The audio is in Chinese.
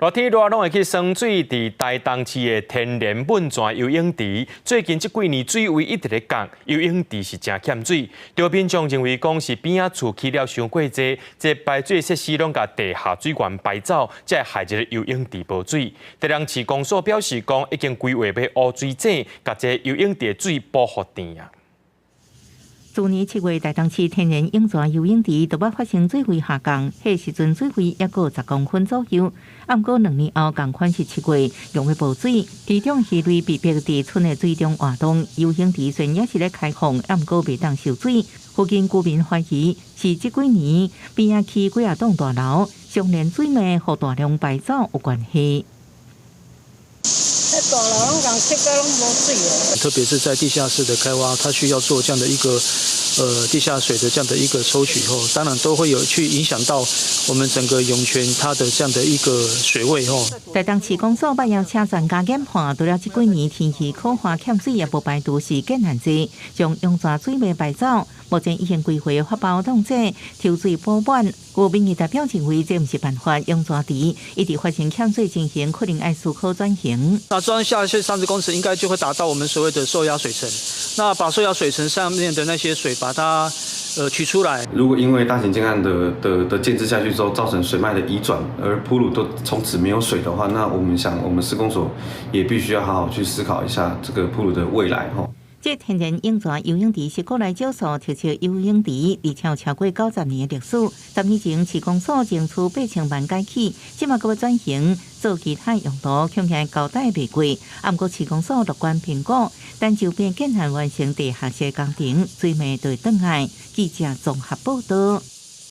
热天热拢会去生水，伫台东市的天然稳泉游泳池，最近这几年水位一直咧降，游泳池是真欠水。周边众认为讲是边仔厝起了伤过济，这排水设施拢甲地下水源排走，才害一个游泳池无水。台东市公所表示讲，已经规划要乌水井，甲这游泳池的水保护定啊。去年7月，台东市天然涌泉游泳池就要发生水位下降，迄时阵水位约过10公分左右。不过2年后，同款是7月，用要补水，池中鱼类被逼伫村的水中活动。游泳池虽然也是咧开放，不过未当受水。附近居民怀疑是这几年边仔起几栋大楼，相连水脉和大量排走有关系。大楼拢共切到拢无水了。特别是在地下室的开挖，它需要做这样的一个地下水的这样的一个抽取后，当然都会有去影响到我们整个涌泉它的这样的一个水位吼。台东市公所捌邀请专家研判，除了这几年天气可化欠水，也无排除是建hạn制，将涌泉水脉排走。目前已经规划发包动作，抽水补满。有民意代表认为这不是办法，涌泉池一直发生欠水情形，可能要思考转型。那装下去30公尺，应该就会达到我们所谓的受压水层。那把受压水层上面的那些水，把它取出来。如果因为大型建案的建制下去之后，造成水脉的移转，而铺路都从此没有水的话，那我们施工所也必须要好好去思考一下这个铺路的未来吼。这天然涌泉游泳池是国内少数特色游泳池，而且有超过90年的历史。10年前，市公所争取8000万改起，即马阁要转型做其他用途，恐怕交代袂过。不过市公所乐观评估，但周边建案完成地下室工程，水脉就会转来。记者综合报道。